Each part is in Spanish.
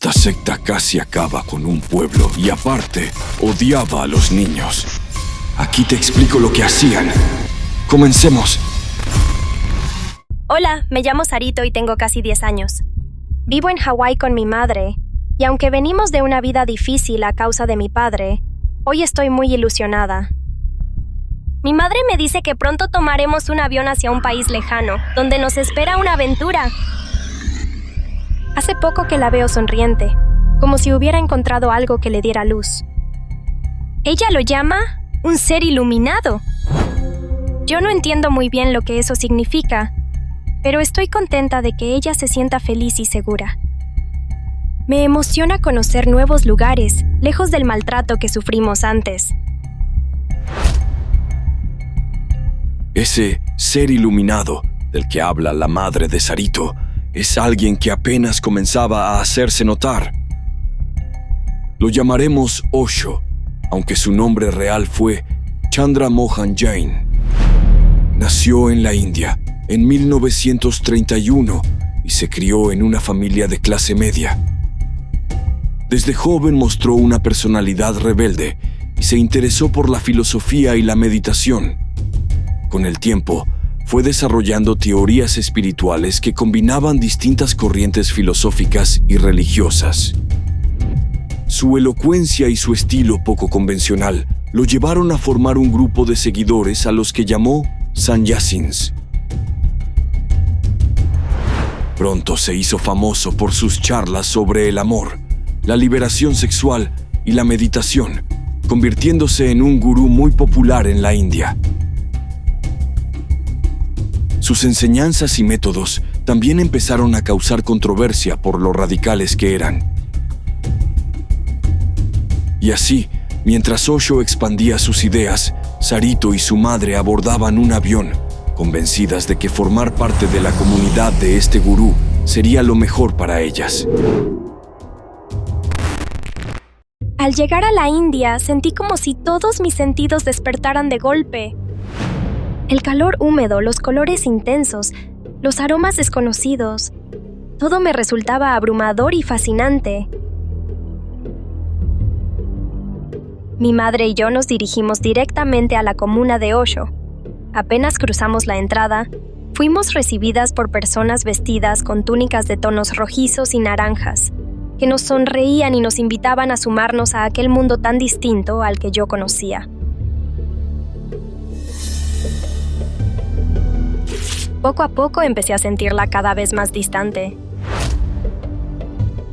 Esta secta casi acaba con un pueblo y aparte odiaba a los niños. Aquí te explico lo que hacían. Comencemos. Hola, me llamo Sarito y tengo casi 10 años. Vivo en Hawái con mi madre, y aunque venimos de una vida difícil a causa de mi padre, hoy estoy muy ilusionada. Mi madre me dice que pronto tomaremos un avión hacia un país lejano, donde nos espera una aventura. Hace poco que la veo sonriente, como si hubiera encontrado algo que le diera luz. Ella lo llama un ser iluminado. Yo no entiendo muy bien lo que eso significa, pero estoy contenta de que ella se sienta feliz y segura. Me emociona conocer nuevos lugares, lejos del maltrato que sufrimos antes. Ese ser iluminado del que habla la madre de Sarito es alguien que apenas comenzaba a hacerse notar. Lo llamaremos Osho, aunque su nombre real fue Chandra Mohan Jain. Nació en la India en 1931 y se crió en una familia de clase media. Desde joven mostró una personalidad rebelde y se interesó por la filosofía y la meditación. Con el tiempo, fue desarrollando teorías espirituales que combinaban distintas corrientes filosóficas y religiosas. Su elocuencia y su estilo poco convencional lo llevaron a formar un grupo de seguidores a los que llamó Sannyasins. Pronto se hizo famoso por sus charlas sobre el amor, la liberación sexual y la meditación, convirtiéndose en un gurú muy popular en la India. Sus enseñanzas y métodos también empezaron a causar controversia por lo radicales que eran. Y así, mientras Osho expandía sus ideas, Sarito y su madre abordaban un avión, convencidas de que formar parte de la comunidad de este gurú sería lo mejor para ellas. Al llegar a la India, sentí como si todos mis sentidos despertaran de golpe. El calor húmedo, los colores intensos, los aromas desconocidos, todo me resultaba abrumador y fascinante. Mi madre y yo nos dirigimos directamente a la comuna de Osho. Apenas cruzamos la entrada, fuimos recibidas por personas vestidas con túnicas de tonos rojizos y naranjas, que nos sonreían y nos invitaban a sumarnos a aquel mundo tan distinto al que yo conocía. Poco a poco empecé a sentirla cada vez más distante.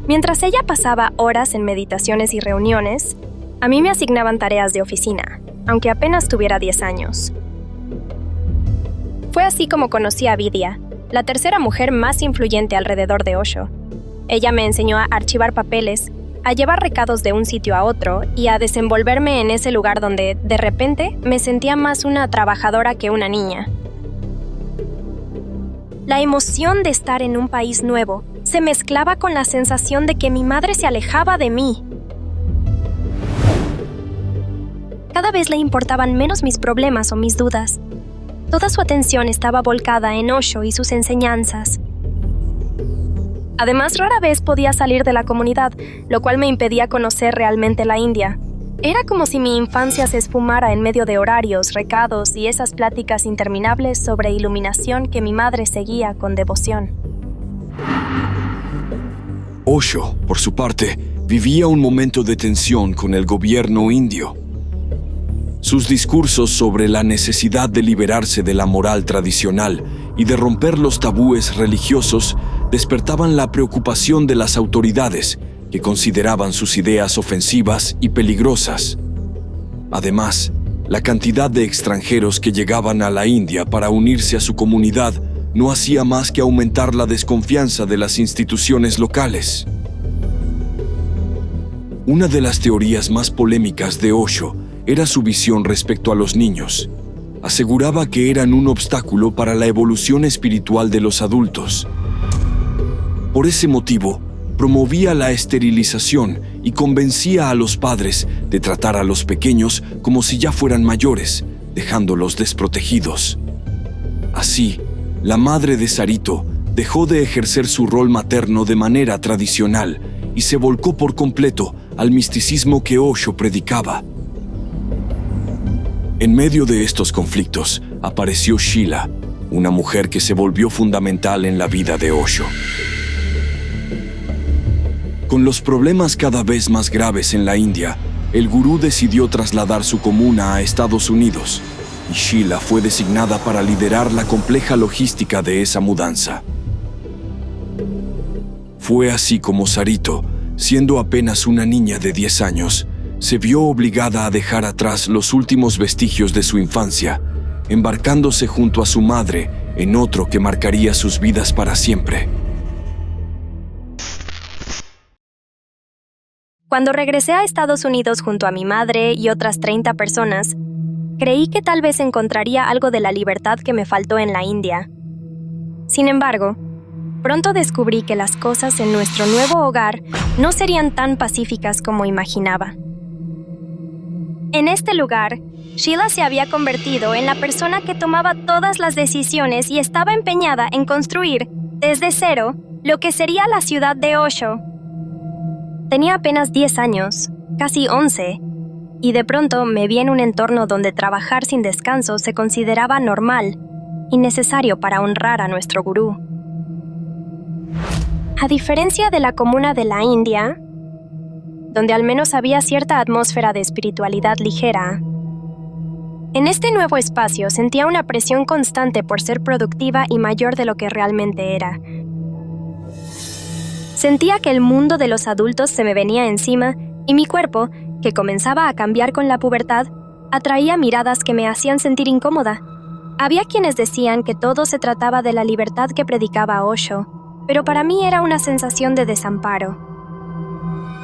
Mientras ella pasaba horas en meditaciones y reuniones, a mí me asignaban tareas de oficina, aunque apenas tuviera 10 años. Fue así como conocí a Vidya, la tercera mujer más influyente alrededor de Osho. Ella me enseñó a archivar papeles, a llevar recados de un sitio a otro y a desenvolverme en ese lugar donde, de repente, me sentía más una trabajadora que una niña. La emoción de estar en un país nuevo se mezclaba con la sensación de que mi madre se alejaba de mí. Cada vez le importaban menos mis problemas o mis dudas. Toda su atención estaba volcada en Osho y sus enseñanzas. Además, rara vez podía salir de la comunidad, lo cual me impedía conocer realmente la India. Era como si mi infancia se esfumara en medio de horarios, recados y esas pláticas interminables sobre iluminación que mi madre seguía con devoción. Osho, por su parte, vivía un momento de tensión con el gobierno indio. Sus discursos sobre la necesidad de liberarse de la moral tradicional y de romper los tabúes religiosos despertaban la preocupación de las autoridades, que consideraban sus ideas ofensivas y peligrosas. Además, la cantidad de extranjeros que llegaban a la India para unirse a su comunidad no hacía más que aumentar la desconfianza de las instituciones locales. Una de las teorías más polémicas de Osho era su visión respecto a los niños. Aseguraba que eran un obstáculo para la evolución espiritual de los adultos. Por ese motivo, promovía la esterilización y convencía a los padres de tratar a los pequeños como si ya fueran mayores, dejándolos desprotegidos. Así, la madre de Sarito dejó de ejercer su rol materno de manera tradicional y se volcó por completo al misticismo que Osho predicaba. En medio de estos conflictos apareció Sheila, una mujer que se volvió fundamental en la vida de Osho. Con los problemas cada vez más graves en la India, el gurú decidió trasladar su comuna a Estados Unidos, y Sheila fue designada para liderar la compleja logística de esa mudanza. Fue así como Sarito, siendo apenas una niña de 10 años, se vio obligada a dejar atrás los últimos vestigios de su infancia, embarcándose junto a su madre en otro que marcaría sus vidas para siempre. Cuando regresé a Estados Unidos junto a mi madre y otras 30 personas, creí que tal vez encontraría algo de la libertad que me faltó en la India. Sin embargo, pronto descubrí que las cosas en nuestro nuevo hogar no serían tan pacíficas como imaginaba. En este lugar, Sheila se había convertido en la persona que tomaba todas las decisiones y estaba empeñada en construir, desde cero, lo que sería la ciudad de Osho. Tenía apenas 10 años, casi 11, y de pronto me vi en un entorno donde trabajar sin descanso se consideraba normal y necesario para honrar a nuestro gurú. A diferencia de la comuna de la India, donde al menos había cierta atmósfera de espiritualidad ligera, en este nuevo espacio sentía una presión constante por ser productiva y mayor de lo que realmente era. Sentía que el mundo de los adultos se me venía encima y mi cuerpo, que comenzaba a cambiar con la pubertad, atraía miradas que me hacían sentir incómoda. Había quienes decían que todo se trataba de la libertad que predicaba Osho, pero para mí era una sensación de desamparo.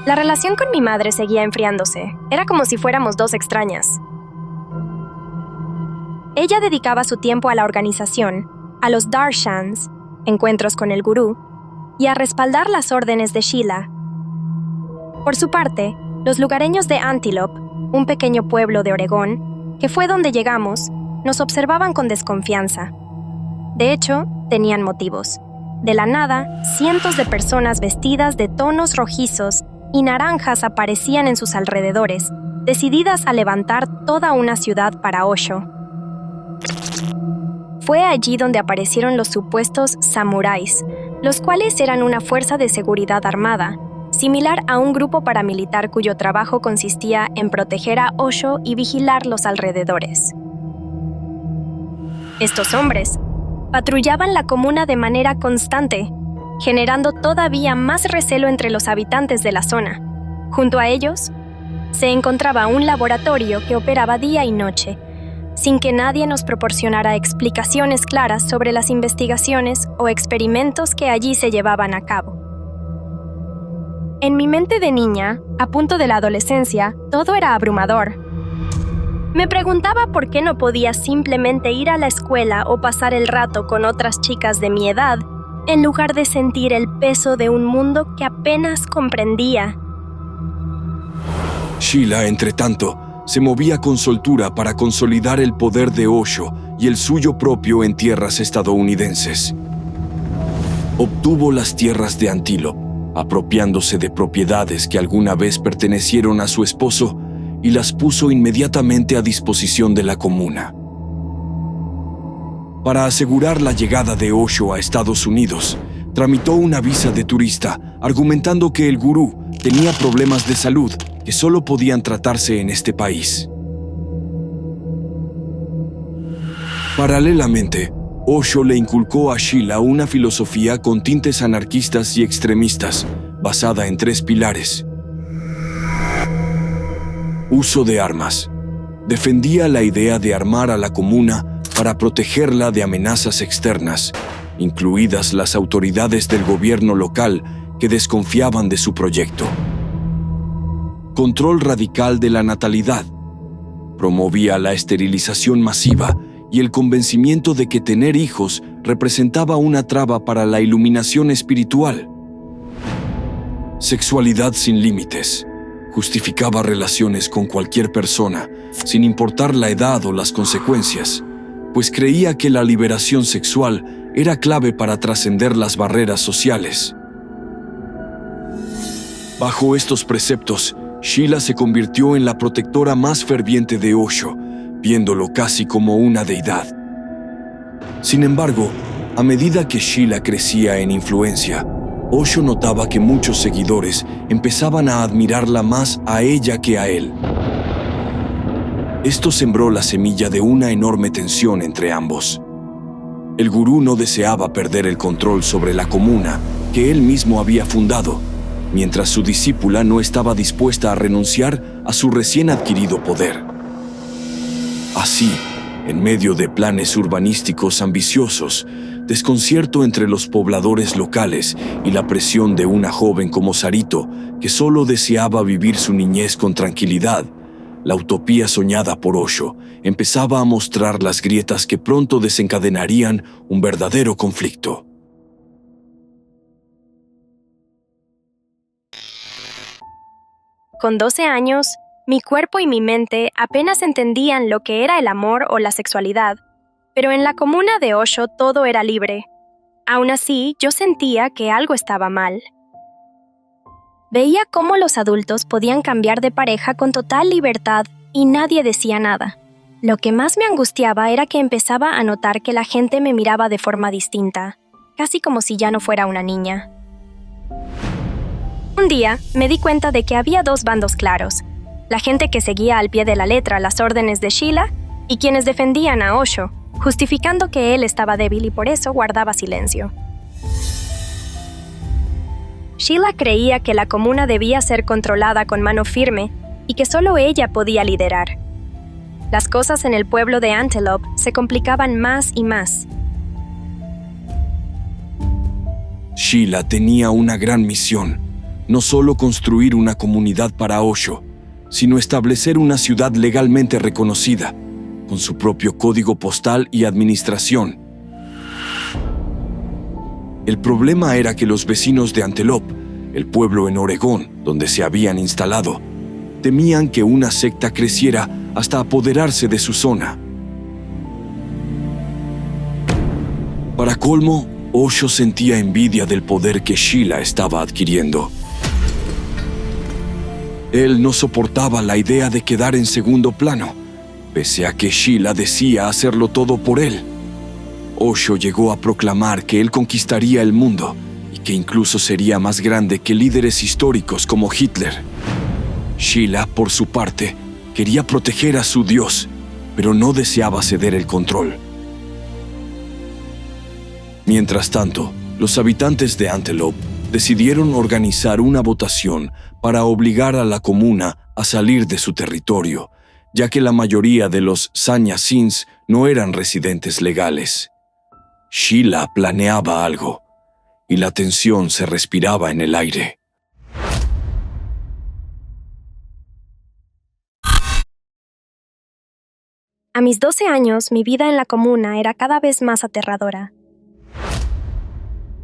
La relación con mi madre seguía enfriándose. Era como si fuéramos dos extrañas. Ella dedicaba su tiempo a la organización, a los darshans, encuentros con el gurú, y a respaldar las órdenes de Sheila. Por su parte, los lugareños de Antelope, un pequeño pueblo de Oregón, que fue donde llegamos, nos observaban con desconfianza. De hecho, tenían motivos. De la nada, cientos de personas vestidas de tonos rojizos y naranjas aparecían en sus alrededores, decididas a levantar toda una ciudad para Osho. Fue allí donde aparecieron los supuestos samuráis, los cuales eran una fuerza de seguridad armada, similar a un grupo paramilitar cuyo trabajo consistía en proteger a Osho y vigilar los alrededores. Estos hombres patrullaban la comuna de manera constante, generando todavía más recelo entre los habitantes de la zona. Junto a ellos, se encontraba un laboratorio que operaba día y noche, sin que nadie nos proporcionara explicaciones claras sobre las investigaciones o experimentos que allí se llevaban a cabo. En mi mente de niña, a punto de la adolescencia, todo era abrumador. Me preguntaba por qué no podía simplemente ir a la escuela o pasar el rato con otras chicas de mi edad, en lugar de sentir el peso de un mundo que apenas comprendía. Sheila, entretanto, se movía con soltura para consolidar el poder de Osho y el suyo propio en tierras estadounidenses. Obtuvo las tierras de Antelope, apropiándose de propiedades que alguna vez pertenecieron a su esposo, y las puso inmediatamente a disposición de la comuna. Para asegurar la llegada de Osho a Estados Unidos, tramitó una visa de turista, argumentando que el gurú tenía problemas de salud que solo podían tratarse en este país. Paralelamente, Osho le inculcó a Sheila una filosofía con tintes anarquistas y extremistas, basada en 3 pilares. Uso de armas. Defendía la idea de armar a la comuna para protegerla de amenazas externas, incluidas las autoridades del gobierno local que desconfiaban de su proyecto. Control radical de la natalidad. Promovía la esterilización masiva y el convencimiento de que tener hijos representaba una traba para la iluminación espiritual. Sexualidad sin límites. Justificaba relaciones con cualquier persona, sin importar la edad o las consecuencias, pues creía que la liberación sexual era clave para trascender las barreras sociales. Bajo estos preceptos, Sheila se convirtió en la protectora más ferviente de Osho, viéndolo casi como una deidad. Sin embargo, a medida que Sheila crecía en influencia, Osho notaba que muchos seguidores empezaban a admirarla más a ella que a él. Esto sembró la semilla de una enorme tensión entre ambos. El gurú no deseaba perder el control sobre la comuna que él mismo había fundado, mientras su discípula no estaba dispuesta a renunciar a su recién adquirido poder. Así, en medio de planes urbanísticos ambiciosos, desconcierto entre los pobladores locales y la presión de una joven como Sarito, que solo deseaba vivir su niñez con tranquilidad, la utopía soñada por Osho empezaba a mostrar las grietas que pronto desencadenarían un verdadero conflicto. Con 12 años, mi cuerpo y mi mente apenas entendían lo que era el amor o la sexualidad, pero en la comuna de Osho todo era libre. Aún así, yo sentía que algo estaba mal. Veía cómo los adultos podían cambiar de pareja con total libertad y nadie decía nada. Lo que más me angustiaba era que empezaba a notar que la gente me miraba de forma distinta, casi como si ya no fuera una niña. Un día, me di cuenta de que había dos bandos claros: la gente que seguía al pie de la letra las órdenes de Sheila y quienes defendían a Osho, justificando que él estaba débil y por eso guardaba silencio. Sheila creía que la comuna debía ser controlada con mano firme y que solo ella podía liderar. Las cosas en el pueblo de Antelope se complicaban más y más. Sheila tenía una gran misión: no solo construir una comunidad para Osho, sino establecer una ciudad legalmente reconocida, con su propio código postal y administración. El problema era que los vecinos de Antelope, el pueblo en Oregón donde se habían instalado, temían que una secta creciera hasta apoderarse de su zona. Para colmo, Osho sentía envidia del poder que Sheila estaba adquiriendo. Él no soportaba la idea de quedar en segundo plano, pese a que Sheila decía hacerlo todo por él. Osho llegó a proclamar que él conquistaría el mundo y que incluso sería más grande que líderes históricos como Hitler. Sheila, por su parte, quería proteger a su dios, pero no deseaba ceder el control. Mientras tanto, los habitantes de Antelope decidieron organizar una votación para obligar a la comuna a salir de su territorio, ya que la mayoría de los sannyasins no eran residentes legales. Sheila planeaba algo, y la tensión se respiraba en el aire. A mis 12 años, mi vida en la comuna era cada vez más aterradora.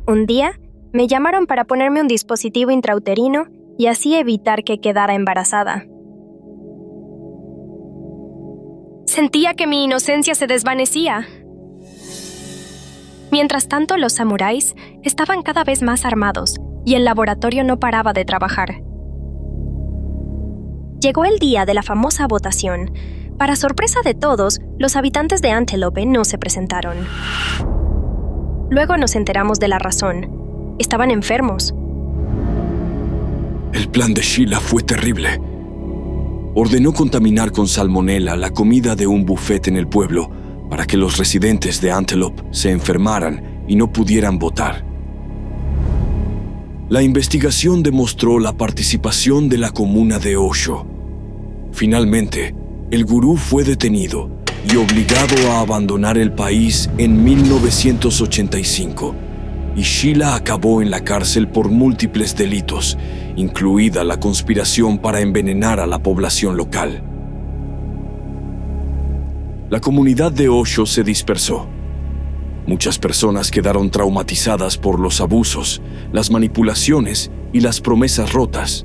Un día, me llamaron para ponerme un dispositivo intrauterino y así evitar que quedara embarazada. Sentía que mi inocencia se desvanecía. Mientras tanto, los samuráis estaban cada vez más armados y el laboratorio no paraba de trabajar. Llegó el día de la famosa votación. Para sorpresa de todos, los habitantes de Antelope no se presentaron. Luego nos enteramos de la razón. Estaban enfermos. El plan de Sheila fue terrible. Ordenó contaminar con salmonela la comida de un buffet en el pueblo para que los residentes de Antelope se enfermaran y no pudieran votar. La investigación demostró la participación de la comuna de Osho. Finalmente, el gurú fue detenido y obligado a abandonar el país en 1985, y Sheila acabó en la cárcel por múltiples delitos, incluida la conspiración para envenenar a la población local. La comunidad de Osho se dispersó. Muchas personas quedaron traumatizadas por los abusos, las manipulaciones y las promesas rotas.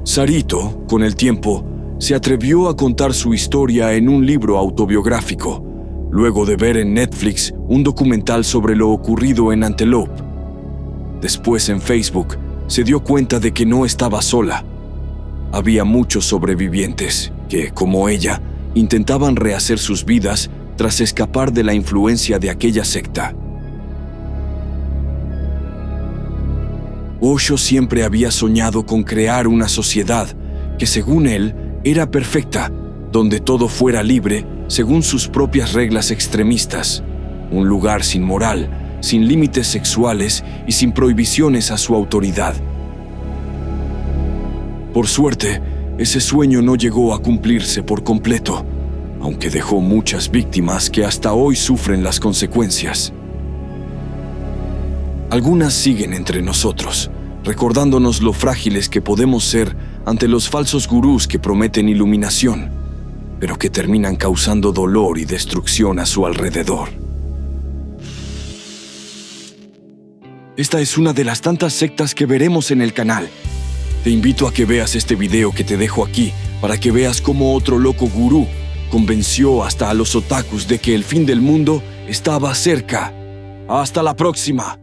Sarito, con el tiempo, se atrevió a contar su historia en un libro autobiográfico, luego de ver en Netflix un documental sobre lo ocurrido en Antelope. Después, en Facebook, se dio cuenta de que no estaba sola. Había muchos sobrevivientes que, como ella, intentaban rehacer sus vidas tras escapar de la influencia de aquella secta. Osho siempre había soñado con crear una sociedad que, según él, era perfecta, donde todo fuera libre según sus propias reglas extremistas, un lugar sin moral, sin límites sexuales y sin prohibiciones a su autoridad. Por suerte, ese sueño no llegó a cumplirse por completo, aunque dejó muchas víctimas que hasta hoy sufren las consecuencias. Algunas siguen entre nosotros, recordándonos lo frágiles que podemos ser ante los falsos gurús que prometen iluminación, pero que terminan causando dolor y destrucción a su alrededor. Esta es una de las tantas sectas que veremos en el canal. Te invito a que veas este video que te dejo aquí para que veas cómo otro loco gurú convenció hasta a los otakus de que el fin del mundo estaba cerca. ¡Hasta la próxima!